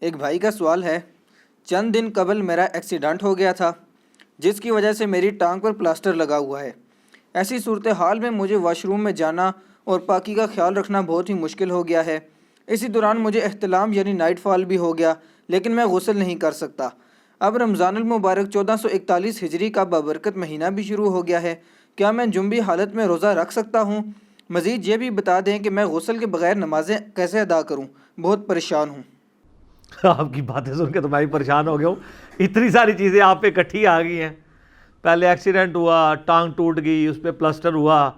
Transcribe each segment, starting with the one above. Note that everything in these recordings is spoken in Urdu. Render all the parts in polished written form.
ایک بھائی کا سوال ہے، چند دن قبل میرا ایکسیڈنٹ ہو گیا تھا جس کی وجہ سے میری ٹانگ پر پلاسٹر لگا ہوا ہے۔ ایسی صورتحال میں مجھے واش روم میں جانا اور پاکی کا خیال رکھنا بہت ہی مشکل ہو گیا ہے۔ اسی دوران مجھے احتلام یعنی نائٹ فال بھی ہو گیا، لیکن میں غسل نہیں کر سکتا۔ اب رمضان المبارک 1441 ہجری کا بابرکت مہینہ بھی شروع ہو گیا ہے۔ کیا میں جنبی حالت میں روزہ رکھ سکتا ہوں؟ مزید یہ بھی بتا دیں کہ میں غسل کے بغیر نمازیں کیسے ادا کروں؟ بہت پریشان ہوں۔ آپ کی باتیں سن کے تو میں بھی پریشان ہو گیا ہوں۔ اتنی ساری چیزیں آپ پہ اکٹھی آ گئی ہیں، پہلے ایکسیڈنٹ ہوا، ٹانگ ٹوٹ گئی، اس پہ پلسٹر ہوا،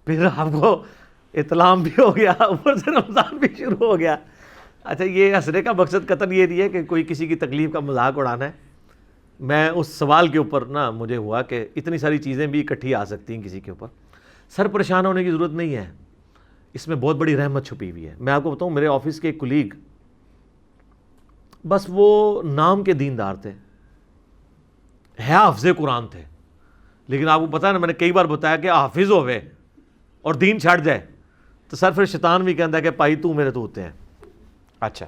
پھر آپ کو اطلام بھی ہو گیا، اوپر سے رمضان بھی شروع ہو گیا۔ اچھا، یہ ہنسنے کا مقصد قطعاً یہ نہیں ہے کہ کوئی کسی کی تکلیف کا مذاق اڑانا ہے۔ میں اس سوال کے اوپر مجھے ہوا کہ اتنی ساری چیزیں بھی اکٹھی آ سکتی ہیں کسی کے اوپر۔ سر پریشان ہونے کی ضرورت نہیں ہے، اس میں بہت بڑی رحمت چھپی ہوئی ہے۔ میں آپ کو بتاؤں، میرے آفس کے ایک کولیگ، بس وہ نام کے دیندار تھے، ہے حافظ قرآن تھے، لیکن آپ کو پتہ ہے نا، میں نے کئی بار بتایا کہ حافظ ہوئے اور دین چھڑ جائے تو سر پھر شیطان بھی کہتا ہے کہ پائی تو میرے تو ہوتے ہیں۔ اچھا،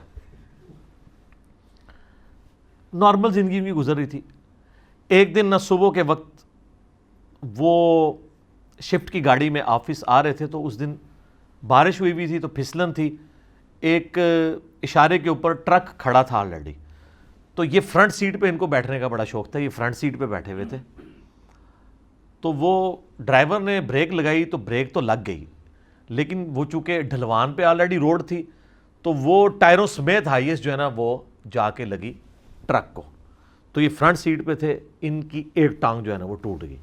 نارمل زندگی بھی گزر رہی تھی۔ ایک دن صبح کے وقت وہ شفٹ کی گاڑی میں آفس آ رہے تھے، تو اس دن بارش ہوئی بھی تھی تو پھسلن تھی، ایک اشارے کے اوپر ٹرک کھڑا تھا آلریڈی، تو یہ فرنٹ سیٹ پہ ان کو بیٹھنے کا بڑا شوق تھا، یہ فرنٹ سیٹ پہ بیٹھے ہوئے تھے۔ تو وہ ڈرائیور نے بریک لگائی تو بریک تو لگ گئی، لیکن وہ چونکہ ڈھلوان پہ آلریڈی روڈ تھی تو وہ ٹائروں سمیت ہائیسٹ جو ہے نا وہ جا کے لگی ٹرک کو۔ تو یہ فرنٹ سیٹ پہ تھے، ان کی ایک ٹانگ جو ہے نا وہ ٹوٹ گئی،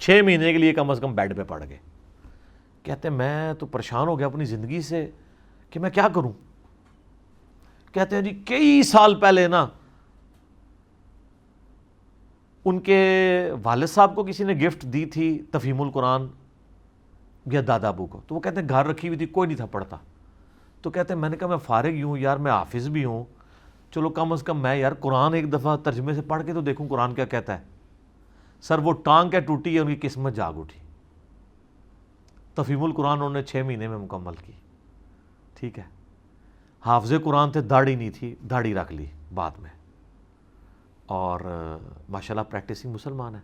6 مہینے کے لیے کم از کم بیڈ پہ پڑ گئے۔ کہتے ہیں میں تو پریشان ہو گیا اپنی زندگی سے کہ میں کیا کروں۔ کہتے ہیں جی کئی سال پہلے ان کے والد صاحب کو کسی نے گفٹ دی تھی تفہیم القرآن یا دادا ابو کو، تو وہ کہتے ہیں گھر رکھی ہوئی تھی، کوئی نہیں تھا پڑھتا۔ تو کہتے ہیں میں نے کہا میں فارغ ہی ہوں یار، میں حافظ بھی ہوں، چلو کم از کم میں یار قرآن ایک دفعہ ترجمے سے پڑھ کے تو دیکھوں قرآن کیا کہتا ہے۔ سر وہ ٹانگ کیا ٹوٹی ہے، ان کی قسمت جاگ اٹھی۔ تفہیم القرآن انہوں نے 6 مہینے میں مکمل کی، ٹھیک ہے۔ حافظ قرآن تھے، داڑھی نہیں تھی، داڑھی رکھ لی بعد میں، اور ماشاءاللہ پریکٹسنگ مسلمان ہے۔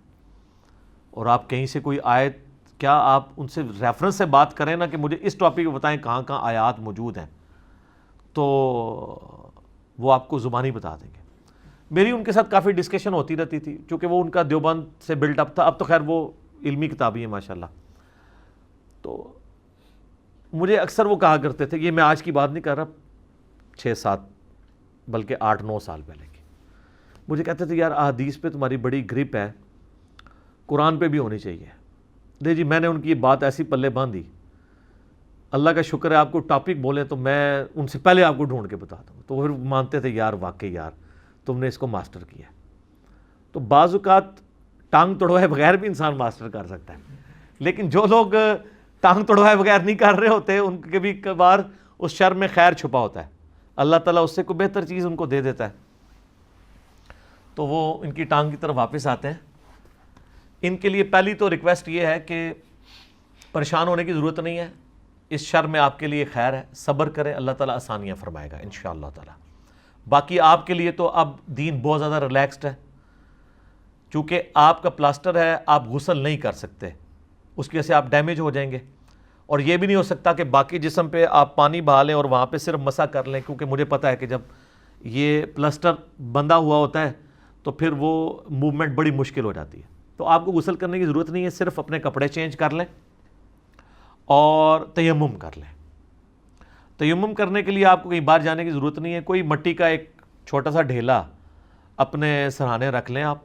اور آپ کہیں سے کوئی آیت، کیا آپ ان سے ریفرنس سے بات کریں نا کہ مجھے اس ٹاپک پہ بتائیں کہاں کہاں آیات موجود ہیں، تو وہ آپ کو زبانی بتا دیں گے۔ میری ان کے ساتھ کافی ڈسکشن ہوتی رہتی تھی، چونکہ وہ ان کا دیوبند سے بلڈ اپ تھا، اب تو خیر وہ علمی کتابی ہیں ماشاءاللہ۔ تو مجھے اکثر وہ کہا کرتے تھے، یہ میں آج کی بات نہیں کر رہا، 6-7 بلکہ 8-9 سال پہلے کی، مجھے کہتے تھے یار احادیث پہ تمہاری بڑی گرپ ہے، قرآن پہ بھی ہونی چاہیے۔ دے جی، میں نے ان کی بات ایسی پلے باندھی، اللہ کا شکر ہے آپ کو ٹاپک بولیں تو میں ان سے پہلے آپ کو ڈھونڈ کے بتا دوں، تو وہ پھر مانتے تھے یار واقعی یار تم نے اس کو ماسٹر کیا۔ تو بعض اوقات ٹانگ توڑوائے بغیر بھی انسان ماسٹر کر سکتا ہے، لیکن جو لوگ ٹانگ توڑوائے بغیر نہیں کر رہے ہوتے ان کے بھی کئی بار اس شر میں خیر چھپا ہوتا ہے، اللہ تعالیٰ اس سے کوئی بہتر چیز ان کو دے دیتا ہے۔ تو وہ ان کی ٹانگ کی طرف واپس آتے ہیں۔ ان کے لیے پہلی تو ریکویسٹ یہ ہے کہ پریشان ہونے کی ضرورت نہیں ہے، اس شر میں آپ کے لیے خیر ہے، صبر کریں، اللہ تعالیٰ آسانیاں فرمائے گا انشاءاللہ تعالیٰ۔ باقی آپ کے لیے تو اب دین بہت زیادہ ریلیکسڈ ہے، چونکہ آپ کا پلاسٹر ہے، آپ غسل نہیں کر سکتے، اس کی وجہ سے آپ ڈیمیج ہو جائیں گے، اور یہ بھی نہیں ہو سکتا کہ باقی جسم پہ آپ پانی بہا لیں اور وہاں پہ صرف مسح کر لیں، کیونکہ مجھے پتہ ہے کہ جب یہ پلاسٹر بندھا ہوا ہوتا ہے تو پھر وہ موومنٹ بڑی مشکل ہو جاتی ہے۔ تو آپ کو غسل کرنے کی ضرورت نہیں ہے، صرف اپنے کپڑے چینج کر لیں اور تیمم کر لیں۔ تیمم کرنے کے لیے آپ کو کہیں باہر جانے کی ضرورت نہیں ہے، کوئی مٹی کا ایک چھوٹا سا ڈھیلا اپنے سرہانے رکھ لیں آپ،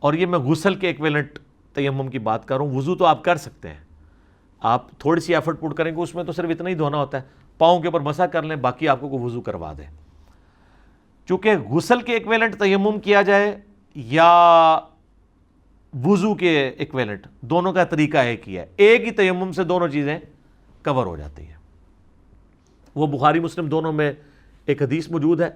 اور یہ میں غسل کے ایکویلنٹ تیمم کی بات کر رہا ہوں۔ وضو تو آپ کر سکتے ہیں، آپ تھوڑی سی ایفرٹ پٹ کریں گے، اس میں تو صرف اتنا ہی دھونا ہوتا ہے، پاؤں کے اوپر مسح کر لیں، باقی آپ کو کوئی وضو کروا دیں۔ چونکہ غسل کے ایکویلنٹ تیمم کیا جائے یا وضو کے ایکویلنٹ، دونوں کا طریقہ ایک ہی ہے، ایک ہی تیمم سے دونوں چیزیں کور ہو جاتی ہیں۔ وہ بخاری مسلم دونوں میں ایک حدیث موجود ہے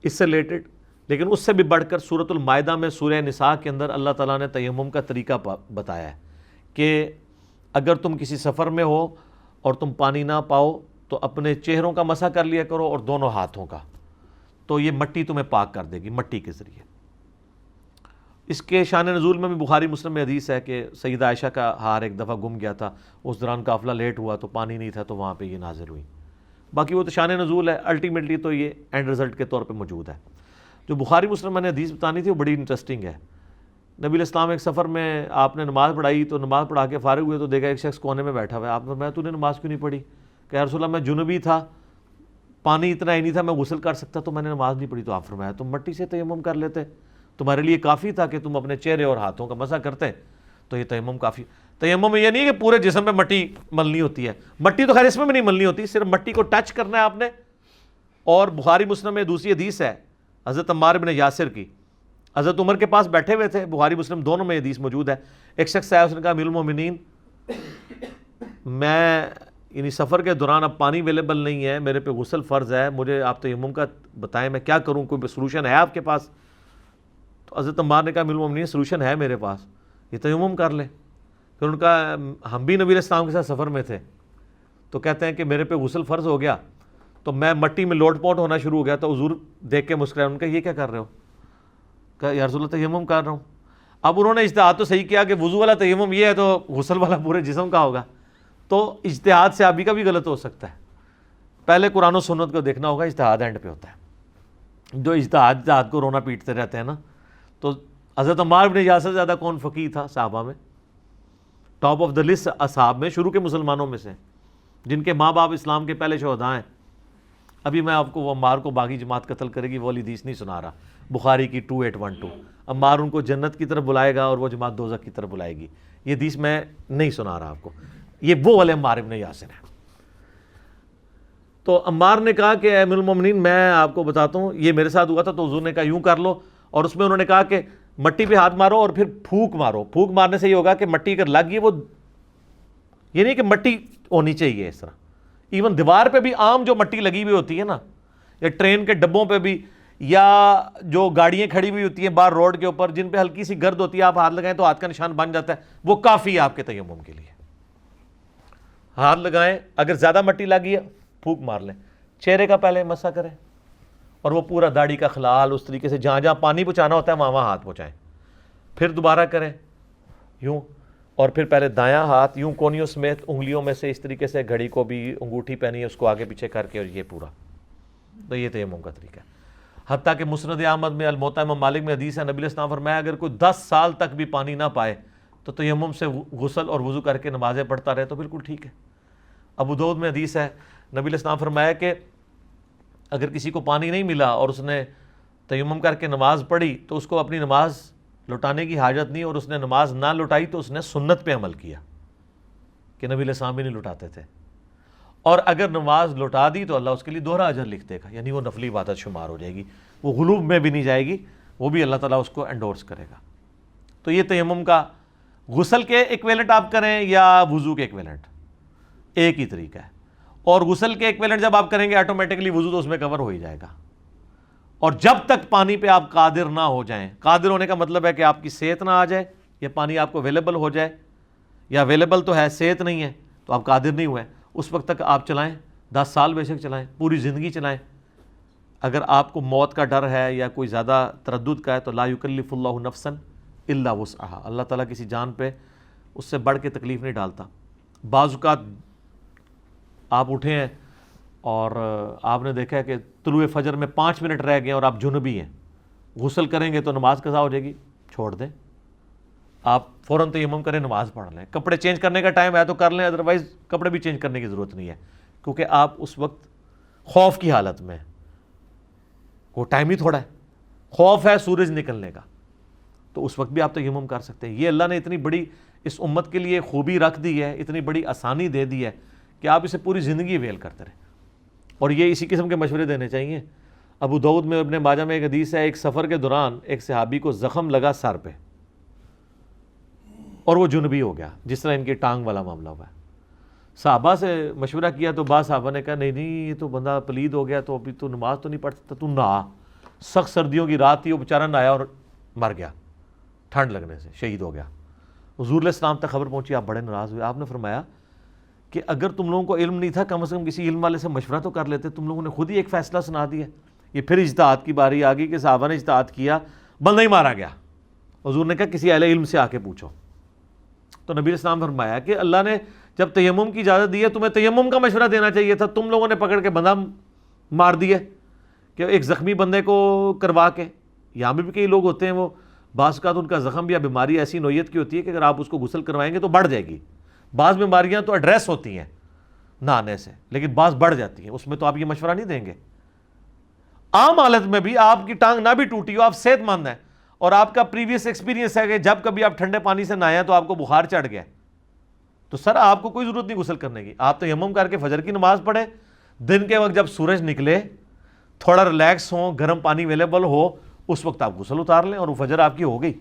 اس سے ریلیٹڈ، لیکن اس سے بھی بڑھ کر سورۃ المائدہ میں سورہ نساء کے اندر اللہ تعالیٰ نے تیمم کا طریقہ بتایا ہے کہ اگر تم کسی سفر میں ہو اور تم پانی نہ پاؤ تو اپنے چہروں کا مسح کر لیا کرو اور دونوں ہاتھوں کا، تو یہ مٹی تمہیں پاک کر دے گی مٹی کے ذریعے۔ اس کے شان نزول میں بھی بخاری مسلم میں حدیث ہے کہ سیدہ عائشہ کا ہار ایک دفعہ گم گیا تھا، اس دوران قافلہ لیٹ ہوا تو پانی نہیں تھا، تو وہاں پہ یہ نازل ہوئی۔ باقی وہ تو شان نزول ہے، الٹیمیٹلی تو یہ اینڈ رزلٹ کے طور پہ موجود ہے۔ جو بخاری مسلم میں نے حدیث بتانی تھی وہ بڑی انٹرسٹنگ ہے۔ نبی علیہ السلام ایک سفر میں آپ نے نماز پڑھائی، تو نماز پڑھا کے فارغ ہوئے تو دیکھا ایک شخص کونے میں بیٹھا ہوا ہے۔ آپ نے فرمایا تو نے نماز کیوں نہیں پڑھی؟ کہ یا رسول اللہ میں جنوبی تھا، پانی اتنا ہی نہیں تھا میں غسل کر سکتا، تو میں نے نماز نہیں پڑھی۔ تو آپ فرمایا تم مٹی سے تیمم کر لیتے، تمہارے لیے کافی تھا کہ تم اپنے چہرے اور ہاتھوں کا مسح کرتے، تو یہ تیمم کافی۔ تیمم میں یہ نہیں کہ پورے جسم میں مٹی ملنی ہوتی ہے، مٹی تو خیر اس میں بھی نہیں ملنی ہوتی، صرف مٹی کو ٹچ کرنا ہے آپ نے۔ اور بخاری مسلم میں دوسری حدیث ہے حضرت عمار بن یاسر کی، حضرت عمر کے پاس بیٹھے ہوئے تھے، بخاری مسلم دونوں میں حدیث موجود ہے۔ ایک شخص آیا، اس نے کہا امیر المومنین میں یعنی سفر کے دوران اب پانی اویلیبل نہیں ہے، میرے پہ غسل فرض ہے، مجھے آپ تیمم کا بتائیں میں کیا کروں، کوئی سولوشن ہے آپ کے پاس؟ تو حضرت عمار نے کہا امیر المومنین سولوشن ہے میرے پاس، یہ تیمم کر لیں۔ پھر ان کا ہم بھی نبی علیہ السلام کے ساتھ سفر میں تھے، تو کہتے ہیں کہ میرے پہ غسل فرض ہو گیا تو میں مٹی میں لوٹ پوٹ ہونا شروع ہو گیا، تو حضور دیکھ کے مسکرائے، ان کا یہ کیا کر رہے ہو؟ کہا یا رسول اللہ تیمم کر رہا ہوں۔ اب انہوں نے اجتہاد تو صحیح کیا کہ وضو والا تیمم یہ ہے تو غسل والا پورے جسم کا ہوگا، تو اجتہاد سے آبی کا بھی غلط ہو سکتا ہے۔ پہلے قرآن و سنت کو دیکھنا ہوگا، اجتہاد اینڈ پہ ہوتا ہے۔ جو اجتہاد کو رونا پیٹتے رہتے ہیں نا، تو حضرت عمار بن یاسر سے زیادہ کون فقیہ تھا صحابہ میں؟ ٹاپ آف دا لسٹ اصحاب میں، شروع کے مسلمانوں میں سے، جن کے ماں باپ اسلام کے پہلے شہداء ہیں۔ ابھی میں آپ کو وہ عمار کو باغی جماعت قتل کرے گی وہ والی حدیث نہیں سنا رہا، بخاری کی 2812، عمار ان کو جنت کی طرف بلائے گا اور وہ جماعت دوزخ کی طرف بلائے گی، یہ حدیث میں نہیں سنا رہا آپ کو، یہ وہ والے عمار ابن یاسر ہیں۔ تو عمار نے کہا کہ اے امیر المومنین میں آپ کو بتاتا ہوں یہ میرے ساتھ ہوا تھا، تو حضور نے کہا یوں کر لو، اور اس میں انہوں نے کہا کہ مٹی پہ ہاتھ مارو اور پھر پھونک مارو۔ پھونک مارنے سے یہ ہوگا کہ مٹی اگر لگ گئی، وہ یہ نہیں کہ مٹی ہونی چاہیے اس طرح، ایون دیوار پہ بھی عام جو مٹی لگی ہوئی ہوتی ہے نا، یا ٹرین کے ڈبوں پہ بھی، یا جو گاڑیاں کھڑی ہوئی ہوتی ہیں باہر روڈ کے اوپر جن پہ ہلکی سی گرد ہوتی ہے، آپ ہاتھ لگائیں تو ہاتھ کا نشان بن جاتا ہے، وہ کافی ہے آپ کے تیمم کے لیے۔ ہاتھ لگائیں، اگر زیادہ مٹی لگی ہے پھونک مار لیں، چہرے کا پہلے مسح کریں، اور وہ پورا داڑھی کا خلال اس طریقے سے جہاں جہاں پانی پہنچانا ہوتا ہے وہاں وہاں ہاتھ پہنچائیں، پھر دوبارہ کریں یوں، اور پھر پہلے دایاں ہاتھ یوں کونیوں سمیت انگلیوں میں سے اس طریقے سے، گھڑی کو بھی انگوٹھی پہنی ہے اس کو آگے پیچھے کر کے، اور یہ پورا، تو یہ تیمم کا طریقہ ہے۔ حتیٰ کہ مسند احمد میں الموطا امام مالک میں حدیث ہے، نبی علیہ السلام فرمایا اگر کوئی 10 سال تک بھی پانی نہ پائے تو تیمم سے غسل اور وضو کر کے نمازیں پڑھتا رہے تو بالکل ٹھیک ہے۔ ابو داؤد میں حدیث ہے، نبی علیہ السلام فرمایا کہ اگر کسی کو پانی نہیں ملا اور اس نے تیمم کر کے نماز پڑھی تو اس کو اپنی نماز لوٹانے کی حاجت نہیں، اور اس نے نماز نہ لوٹائی تو اس نے سنت پہ عمل کیا کہ نبی علیہ السلام بھی نہیں لوٹاتے تھے، اور اگر نماز لوٹا دی تو اللہ اس کے لیے دوہرا اجر لکھ دے گا، یعنی وہ نفلی عبادت شمار ہو جائے گی، وہ غلوب میں بھی نہیں جائے گی، وہ بھی اللہ تعالیٰ اس کو انڈورس کرے گا۔ تو یہ تیمم کا غسل کے ایکویلنٹ آپ کریں یا وضو کے ایکویلنٹ، ایک ہی طریقہ ہے، اور غسل کے ایکویلنٹ جب آپ کریں گے آٹومیٹکلی وضو تو اس میں کور ہو ہی جائے گا۔ اور جب تک پانی پہ آپ قادر نہ ہو جائیں، قادر ہونے کا مطلب ہے کہ آپ کی صحت نہ آ جائے، یا پانی آپ کو اویلیبل ہو جائے، یا اویلیبل تو ہے صحت نہیں ہے تو آپ قادر نہیں ہوئے، اس وقت تک آپ چلائیں، 10 سال بے شک چلائیں، پوری زندگی چلائیں۔ اگر آپ کو موت کا ڈر ہے یا کوئی زیادہ تردد کا ہے تو لا یکلف اللہ نفسا الا وسعہا، اللہ تعالیٰ کسی جان پہ اس سے بڑھ کے تکلیف نہیں ڈالتا۔ بعض اوقات آپ اٹھے ہیں اور آپ نے دیکھا ہے کہ طلوع فجر میں 5 منٹ رہ گئے اور آپ جنبی ہیں، غسل کریں گے تو نماز قضا ہو جائے گی، چھوڑ دیں، آپ فوراً تیمم کریں، نماز پڑھ لیں۔ کپڑے چینج کرنے کا ٹائم ہے تو کر لیں، ادروائز کپڑے بھی چینج کرنے کی ضرورت نہیں ہے، کیونکہ آپ اس وقت خوف کی حالت میں ہیں، وہ ٹائم ہی تھوڑا ہے، خوف ہے سورج نکلنے کا، تو اس وقت بھی آپ تیمم کر سکتے ہیں۔ یہ اللہ نے اتنی بڑی اس امت کے لیے خوبی رکھ دی ہے، اتنی بڑی آسانی دے دی ہے کہ آپ اسے پوری زندگی ویل کرتے رہیں، اور یہ اسی قسم کے مشورے دینے چاہیے۔ ابو داؤد میں ابن ماجہ میں ایک حدیث ہے، ایک سفر کے دوران ایک صحابی کو زخم لگا سر پہ اور وہ جنبی ہو گیا، جس طرح ان کی ٹانگ والا معاملہ ہوا ہے۔ صحابہ سے مشورہ کیا تو بعض صحابہ نے کہا نہیں یہ تو بندہ پلید ہو گیا، تو ابھی تو نماز تو نہیں پڑھ سکتا، تو نہا۔ سخت سردیوں کی رات تھی، وہ بیچارہ نہایا اور مر گیا ٹھنڈ لگنے سے، شہید ہو گیا۔ حضور علیہ السلام تک خبر پہنچی، آپ بڑے ناراض ہوئے، آپ نے فرمایا کہ اگر تم لوگوں کو علم نہیں تھا کم از کم کسی علم والے سے مشورہ تو کر لیتے، تم لوگوں نے خود ہی ایک فیصلہ سنا دیا۔ یہ پھر اجتہاد کی باری آ گئی کہ صحابہ نے اجتہاد کیا، بندہ ہی مارا گیا، حضور نے کہا کسی اہل علم سے آ کے پوچھو۔ تو نبی علیہ السلام نے فرمایا کہ اللہ نے جب تیمم کی اجازت دی ہے تمہیں تیمم کا مشورہ دینا چاہیے تھا، تم لوگوں نے پکڑ کے بندہ مار دیا کہ ایک زخمی بندے کو کروا کے۔ یہاں بھی کئی لوگ ہوتے ہیں وہ بعض اوقات ان کا زخم یا بیماری ایسی نوعیت کی ہوتی ہے کہ اگر آپ اس کو غسل کروائیں گے تو بڑھ جائے گی۔ بعض بیماریاں تو ایڈریس ہوتی ہیں نہانے سے، لیکن بعض بڑھ جاتی ہیں، اس میں تو آپ یہ مشورہ نہیں دیں گے۔ عام حالت میں بھی آپ کی ٹانگ نہ بھی ٹوٹی ہو، آپ صحت مند ہیں اور آپ کا پریویس ایکسپیرینس ہے کہ جب کبھی آپ ٹھنڈے پانی سے نہائے تو آپ کو بخار چڑھ گیا، تو سر آپ کو کوئی ضرورت نہیں غسل کرنے کی، آپ تیمم کر کے فجر کی نماز پڑھیں، دن کے وقت جب سورج نکلے تھوڑا ریلیکس ہوں، گرم پانی اویلیبل ہو، اس وقت آپ غسل اتار لیں اور وہ فجر آپ کی ہو گئی۔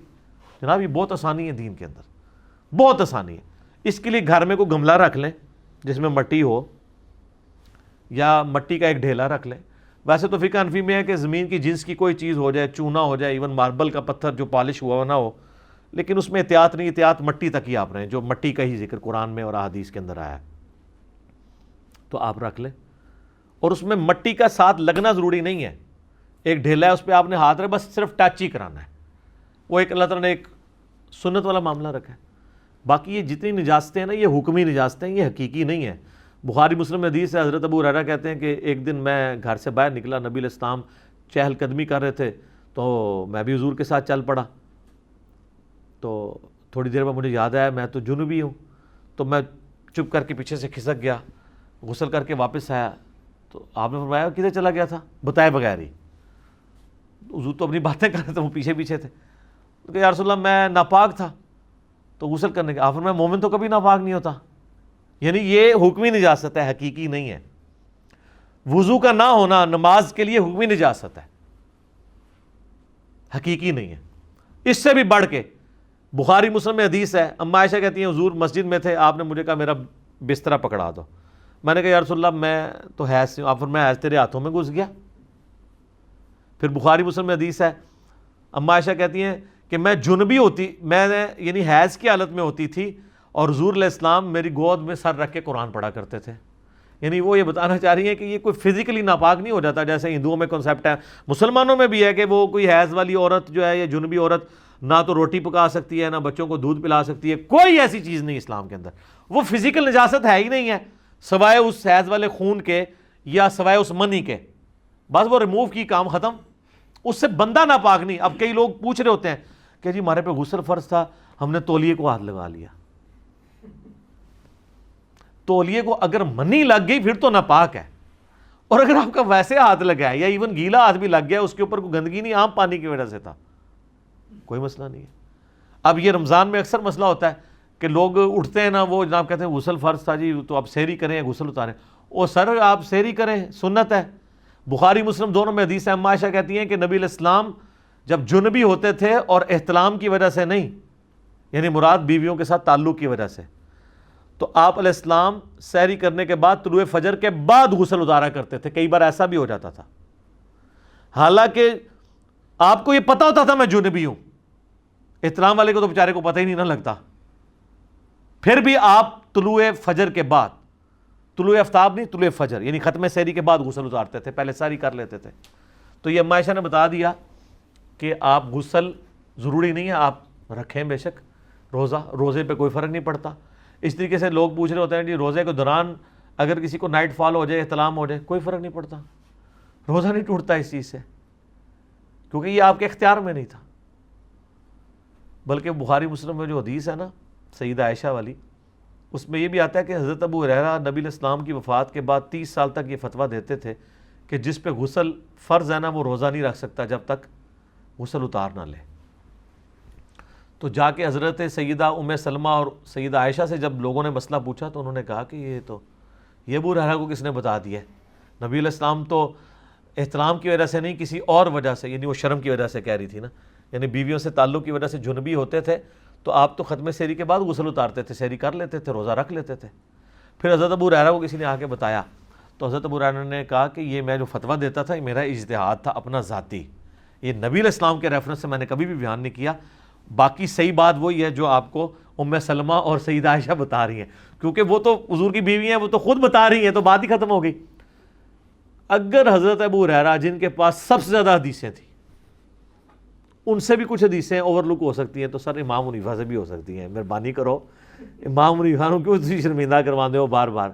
جناب یہ بہت آسانی ہے دین کے اندر، بہت آسانی ہے۔ اس کے لیے گھر میں کوئی گملہ رکھ لیں جس میں مٹی ہو، یا مٹی کا ایک ڈھیلا رکھ لیں۔ ویسے تو فقہ حنفی میں ہے کہ زمین کی جنس کی کوئی چیز ہو جائے، چونا ہو جائے، ایون ماربل کا پتھر جو پالش ہوا نہ ہو، لیکن اس میں احتیاط نہیں، احتیاط مٹی تک ہی آپ رہیں، جو مٹی کا ہی ذکر قرآن میں اور احادیث کے اندر آیا ہے تو آپ رکھ لیں۔ اور اس میں مٹی کا ساتھ لگنا ضروری نہیں ہے، ایک ڈھیلا ہے اس پہ آپ نے ہاتھ رکھ، بس صرف ٹچ ہی کرانا ہے، وہ ایک اللہ تعالیٰ نے ایک سنت والا معاملہ رکھا ہے۔ باقی یہ جتنی نجاستیں ہیں نا، یہ حکمی نجاستیں ہیں، یہ حقیقی نہیں ہیں۔ بخاری مسلم میں حدیث ہے، حضرت ابو ہریرہ کہتے ہیں کہ ایک دن میں گھر سے باہر نکلا، نبی علیہ السلام چہل قدمی کر رہے تھے تو میں بھی حضور کے ساتھ چل پڑا، تو تھوڑی دیر بعد مجھے یاد آیا میں تو جنوبی ہوں، تو میں چپ کر کے پیچھے سے کھسک گیا، غسل کر کے واپس آیا، تو آپ نے فرمایا کدھر چلا گیا تھا بتائے بغیر ہی؟ حضور تو اپنی باتیں کر رہے تھے، وہ پیچھے پیچھے تھے، تو کہ یا رسول اللہ میں ناپاک تھا تو غسل کرنے کا۔ آپ فرمایا مومن تو کبھی ناپاک نہیں ہوتا، یعنی یہ حکمی نجاست ہے، حقیقی نہیں ہے۔ وضو کا نہ ہونا نماز کے لیے حکمی نجاست ہے، حقیقی نہیں ہے۔ اس سے بھی بڑھ کے بخاری مسلم میں حدیث ہے، اما عائشہ کہتی ہیں حضور مسجد میں تھے، آپ نے مجھے کہا میرا بسترا پکڑا دو، میں نے کہا یا رسول اللہ میں تو حیض سے ہوں، آپ فرمایا حیض تیرے ہاتھوں میں گھس گیا؟ پھر بخاری مسلم میں حدیث ہے، اما عائشہ کہتی ہیں کہ میں جنبی ہوتی، میں یعنی حیض کی حالت میں ہوتی تھی اور حضور علیہ السلام میری گود میں سر رکھ کے قرآن پڑھا کرتے تھے۔ یعنی وہ یہ بتانا چاہ رہی ہیں کہ یہ کوئی فزیکلی ناپاک نہیں ہو جاتا، جیسے ہندوؤں میں کنسیپٹ ہے، مسلمانوں میں بھی ہے کہ وہ کوئی حیض والی عورت جو ہے یا جنبی عورت نہ تو روٹی پکا سکتی ہے، نہ بچوں کو دودھ پلا سکتی ہے، کوئی ایسی چیز نہیں اسلام کے اندر، وہ فزیکل نجاست ہے ہی نہیں ہے سوائے اس حیض والے خون کے یا سوائے اس منی کے، بس وہ ریموو کی، کام ختم، اس سے بندہ ناپاک نہیں۔ اب کئی لوگ پوچھ رہے ہوتے ہیں کہ جی ہمارے پہ غسل فرض تھا، ہم نے تولیے کو ہاتھ لگا لیا۔ تولیے کو اگر منی لگ گئی پھر تو ناپاک ہے، اور اگر آپ کا ویسے ہاتھ لگا ہے یا ایون گیلا ہاتھ بھی لگ گیا، اس کے اوپر کوئی گندگی نہیں، عام پانی کی وجہ سے تھا، کوئی مسئلہ نہیں ہے۔ اب یہ رمضان میں اکثر مسئلہ ہوتا ہے کہ لوگ اٹھتے ہیں نا، وہ جناب کہتے ہیں غسل فرض تھا جی تو آپ سحری کریں غسل اتاریں، او سر آپ سحری کریں سنت ہے۔ بخاری مسلم دونوں میں حدیث ہے، اما عائشہ کہتی ہیں کہ نبی علیہ السلام جب جنبی ہوتے تھے اور احتلام کی وجہ سے نہیں، یعنی مراد بیویوں کے ساتھ تعلق کی وجہ سے، تو آپ علیہ السلام سحری کرنے کے بعد طلوع فجر کے بعد غسل اتارا کرتے تھے۔ کئی بار ایسا بھی ہو جاتا تھا، حالانکہ آپ کو یہ پتا ہوتا تھا میں جنبی ہوں، احترام والے کو تو بیچارے کو پتہ ہی نہیں نہ لگتا، پھر بھی آپ طلوع فجر کے بعد، طلوع آفتاب نہیں طلوع فجر یعنی ختم سحری کے بعد غسل اتارتے تھے، پہلے سحری کر لیتے تھے۔ تو یہ اما عائشہ نے بتا دیا کہ آپ غسل ضروری نہیں ہے، آپ رکھیں بے شک، روزے پہ کوئی فرق نہیں پڑتا۔ اس طریقے سے لوگ پوچھ رہے ہوتے ہیں جی روزے کے دوران اگر کسی کو نائٹ فال ہو جائے، احتلام ہو جائے، کوئی فرق نہیں پڑتا، روزہ نہیں ٹوٹتا اس چیز سے، کیونکہ یہ آپ کے اختیار میں نہیں تھا۔ بلکہ بخاری مسلم میں جو حدیث ہے نا سیدہ عائشہ والی، اس میں یہ بھی آتا ہے کہ حضرت ابو ہریرہ نبی علیہ السلام کی وفات کے بعد 30 سال تک یہ فتویٰ دیتے تھے کہ جس پہ غسل فرض ہے نا وہ روزہ نہیں رکھ سکتا جب تک غسل اتار نہ لے۔ تو جا کے حضرت سیدہ ام سلمہ اور سیدہ عائشہ سے جب لوگوں نے مسئلہ پوچھا تو انہوں نے کہا کہ یہ ابو ہریرہ کو کس نے بتا دیا ہے؟ نبی علیہ السلام تو احترام کی وجہ سے نہیں، کسی اور وجہ سے، یعنی وہ شرم کی وجہ سے کہہ رہی تھی نا، یعنی بیویوں سے تعلق کی وجہ سے جنبی ہوتے تھے تو آپ تو ختم سحری کے بعد غسل اتارتے تھے، سحری کر لیتے تھے، روزہ رکھ لیتے تھے۔ پھر حضرت ابو ہریرہ کو کسی نے آ کے بتایا تو حضرت ابو ہریرہ نے کہا کہ یہ میں جو فتویٰ دیتا تھا یہ میرا اجتہاد تھا اپنا ذاتی، یہ نبی علیہ السلام کے ریفرنس سے میں نے کبھی بھی بیان نہیں کیا۔ باقی صحیح بات وہی ہے جو آپ کو ام سلمہ اور سیدہ عائشہ بتا رہی ہیں، کیونکہ وہ تو حضور کی بیوی ہیں، وہ تو خود بتا رہی ہیں، تو بات ہی ختم ہو گئی۔ اگر حضرت ابو ہریرہ جن کے پاس سب سے زیادہ حدیثیں تھیں، ان سے بھی کچھ حدیثیں اوور لک ہو سکتی ہیں، تو سر امام حنیفہ سے بھی ہو سکتی ہیں۔ مہربانی کرو، امام حنیفہ کو کیوں تھی شرمندہ کرواندے ہو بار بار؟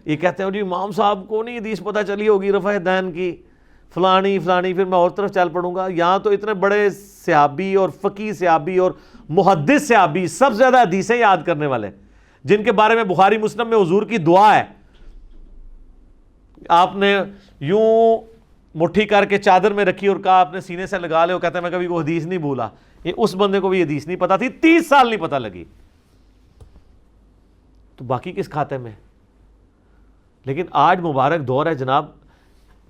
یہ کہتے ہیں جی امام صاحب کو نہیں حدیث پتہ چلی ہوگی رفع دین کی، فلانی پھر میں اور طرف چل پڑوں گا۔ یہاں تو اتنے بڑے صحابی اور فقیہ صحابی اور محدث صحابی، سب سے زیادہ حدیثیں یاد کرنے والے، جن کے بارے میں بخاری مسلم میں حضور کی دعا ہے، آپ نے یوں مٹھی کر کے چادر میں رکھی اور کہا آپ نے سینے سے لگا لے، وہ کہتا ہے میں کبھی وہ حدیث نہیں بھولا۔ یہ اس بندے کو بھی حدیث نہیں پتا تھی، 30 سال نہیں پتا لگی، تو باقی کس کھاتے میں؟ لیکن آج مبارک دور ہے جناب،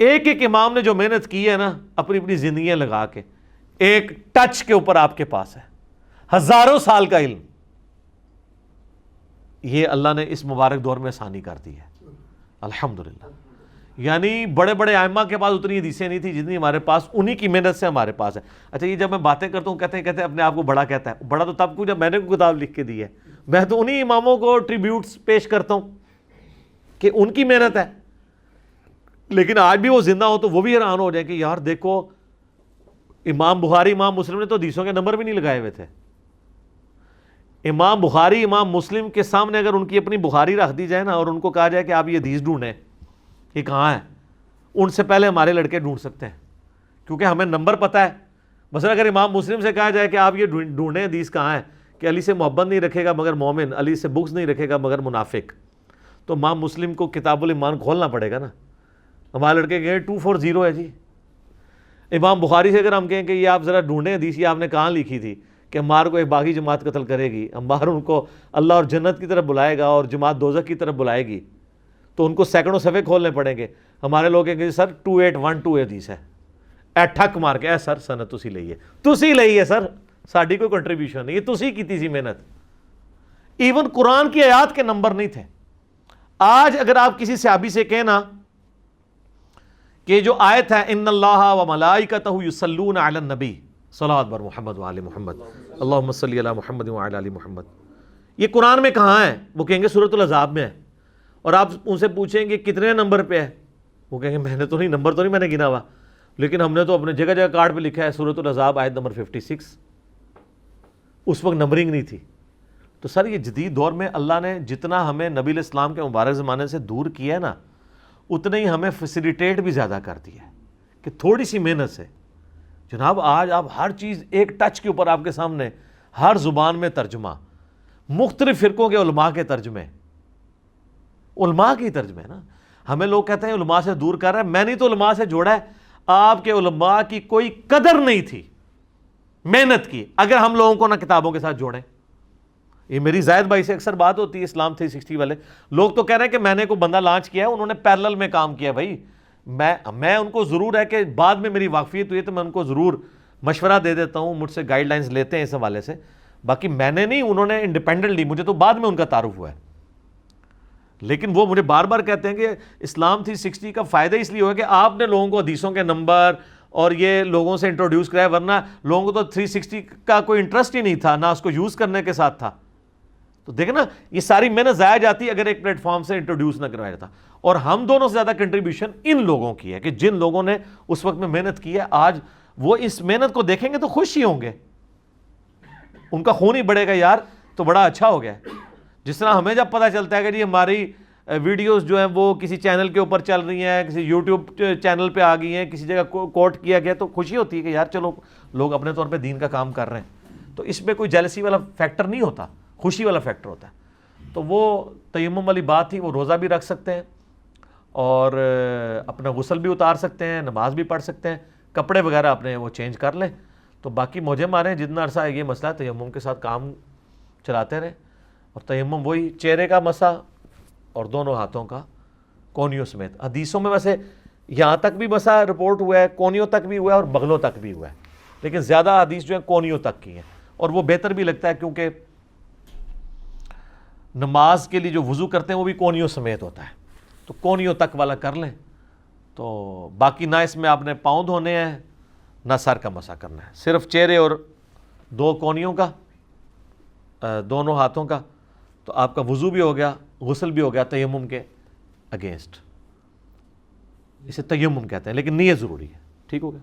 ایک ایک امام نے جو محنت کی ہے نا اپنی اپنی زندگیاں لگا کے، ایک ٹچ کے اوپر آپ کے پاس ہے ہزاروں سال کا علم۔ یہ اللہ نے اس مبارک دور میں آسانی کر دی ہے الحمدللہ۔ یعنی بڑے بڑے ائمہ کے پاس اتنی حدیثیں نہیں تھی جتنی ہمارے پاس، انہی کی محنت سے ہمارے پاس ہے۔ اچھا یہ جب میں باتیں کرتا ہوں کہتے ہیں اپنے آپ کو بڑا کہتا ہے، بڑا تو تب کو جب میں نے کوئی کتاب لکھ کے دی ہے، میں تو انہی اماموں کو ٹریبیوٹس پیش کرتا ہوں کہ ان کی محنت ہے۔ لیکن آج بھی وہ زندہ ہو تو وہ بھی حیران ہو جائے کہ یار دیکھو امام بخاری امام مسلم نے تو حدیثوں کے نمبر بھی نہیں لگائے ہوئے تھے۔ امام بخاری امام مسلم کے سامنے اگر ان کی اپنی بخاری رکھ دی جائے نا اور ان کو کہا جائے کہ آپ یہ حدیث ڈھونڈیں، یہ کہاں ہے، ان سے پہلے ہمارے لڑکے ڈھونڈ سکتے ہیں، کیونکہ ہمیں نمبر پتہ ہے۔ مثلا اگر امام مسلم سے کہا جائے کہ آپ یہ ڈھونڈیں حدیث کہاں ہے کہ علی سے محبت نہیں رکھے گا مگر مومن، علی سے بغض نہیں رکھے گا مگر منافق، تو امام مسلم کو کتاب الایمان کھولنا پڑے گا نا۔ ہمارے لڑکے کہیں 240 ہے جی۔ امام بخاری سے اگر ہم کہیں کہ یہ آپ ذرا ڈھونڈیں حدیث یہ آپ نے کہاں لکھی تھی کہ عمار کو ایک باغی جماعت قتل کرے گی، عمار ان کو اللہ اور جنت کی طرف بلائے گا اور جماعت دوزخ کی طرف بلائے گی، تو ان کو سینکڑوں صفحے کھولنے پڑیں گے۔ ہمارے لوگ کہیں گے سر 2812 حدیث ہے، اے ٹھک مار کے اے سر سند تسی لئی ہے سر، ساڈی کوئی کنٹریبیوشن نہیں، یہ تسی کیتی سی محنت۔ ایون قرآن کی آیات کے نمبر نہیں تھے۔ آج اگر آپ کسی صحابی سے کہنا کہ جو آیت ہے ان اللہ و ملائکتہ یصلون علی النبی، صلوات بر محمد و آل محمد، اللہم صلی علی محمد و علی محمد، یہ قرآن میں کہاں ہے؟ وہ کہیں گے سورۃ الاحزاب میں ہے۔ اور آپ ان سے پوچھیں گے کتنے نمبر پہ ہے، وہ کہیں گے میں نے تو نہیں، نمبر تو نہیں میں نے گنا ہوا، لیکن ہم نے تو اپنے جگہ جگہ کارڈ پہ لکھا ہے سورۃ الاحزاب آیت نمبر 56۔ اس وقت نمبرنگ نہیں تھی۔ تو سر یہ جدید دور میں اللہ نے جتنا ہمیں نبی علیہ السلام کے مبارک زمانے سے دور کیا ہے نا، اتنا ہی ہمیں فیسیلیٹیٹ بھی زیادہ کر دیا ہے کہ تھوڑی سی محنت سے جناب آج آپ ہر چیز ایک ٹچ کے اوپر آپ کے سامنے، ہر زبان میں ترجمہ، مختلف فرقوں کے علماء کے ترجمے، علماء کی ترجمے نا۔ ہمیں لوگ کہتے ہیں علماء سے دور کر رہا ہے، میں نے تو علماء سے جوڑا ہے۔ آپ کے علماء کی کوئی قدر نہیں تھی محنت کی اگر ہم لوگوں کو نہ کتابوں کے ساتھ جوڑیں۔ یہ میری زائد بھائی سے اکثر بات ہوتی ہے، اسلام 360 والے لوگ تو کہہ رہے ہیں کہ میں نے کوئی بندہ لانچ کیا ہے، انہوں نے پیرلل میں کام کیا۔ بھائی میں ان کو ضرور ہے کہ بعد میں میری واقفیت ہوئی ہے تو میں ان کو ضرور مشورہ دے دیتا ہوں، مجھ سے گائیڈ لائنز لیتے ہیں اس حوالے سے، باقی میں نے نہیں، انہوں نے انڈیپینڈنٹلی، مجھے تو بعد میں ان کا تعارف ہوا ہے۔ لیکن وہ مجھے بار بار کہتے ہیں کہ اسلام 360 کا فائدہ اس لیے ہوا کہ آپ نے لوگوں کو حدیثوں کے نمبر اور یہ لوگوں سے انٹروڈیوس کرایا، ورنہ لوگوں کو تو 360 کا کوئی انٹرسٹ ہی نہیں تھا، نہ اس کو یوز کرنے کے ساتھ تھا۔ تو دیکھیں نا یہ ساری محنت ضائع جاتی اگر ایک پلیٹ فارم سے انٹروڈیوس نہ کروایا جاتا۔ اور ہم دونوں سے زیادہ کنٹریبیوشن ان لوگوں کی ہے کہ جن لوگوں نے اس وقت میں محنت کی ہے، آج وہ اس محنت کو دیکھیں گے تو خوش ہی ہوں گے، ان کا خون ہی بڑھے گا یار تو بڑا اچھا ہو گیا۔ جس طرح ہمیں جب پتہ چلتا ہے کہ جی ہماری ویڈیوز جو ہیں وہ کسی چینل کے اوپر چل رہی ہیں، کسی یوٹیوب چینل پہ آ گئی ہیں، کسی جگہ کوٹ کیا گیا، تو خوشی ہوتی ہے کہ یار چلو لوگ اپنے طور پہ دین کا کام کر رہے ہیں۔ تو اس میں کوئی جیلسی والا فیکٹر نہیں ہوتا، خوشی والا فیکٹر ہوتا ہے۔ تو وہ تیمم والی بات تھی، وہ روزہ بھی رکھ سکتے ہیں اور اپنا غسل بھی اتار سکتے ہیں، نماز بھی پڑھ سکتے ہیں، کپڑے وغیرہ اپنے وہ چینج کر لیں۔ تو باقی موجے ماریں جتنا عرصہ ہے یہ مسئلہ ہے، تیمم کے ساتھ کام چلاتے رہیں۔ اور تیمم وہی چہرے کا مسا اور دونوں ہاتھوں کا کونیوں سمیت۔ حدیثوں میں ویسے یہاں تک بھی مسا رپورٹ ہوا ہے، کونیوں تک بھی ہوا ہے اور بغلوں تک بھی ہوا ہے، لیکن زیادہ حدیث جو ہیں کونیوں تک کی ہیں، اور وہ بہتر بھی لگتا ہے کیونکہ نماز کے لیے جو وضو کرتے ہیں وہ بھی کونیوں سمیت ہوتا ہے، تو کونیوں تک والا کر لیں۔ تو باقی نہ اس میں آپ نے پاؤں دھونے ہیں نہ سر کا مسا کرنا ہے، صرف چہرے اور دو کونیوں کا، دونوں ہاتھوں کا، تو آپ کا وضو بھی ہو گیا، غسل بھی ہو گیا تیمم کے اگینسٹ. اسے تیمم کہتے ہیں، لیکن نیت ضروری ہے. ٹھیک ہو گیا.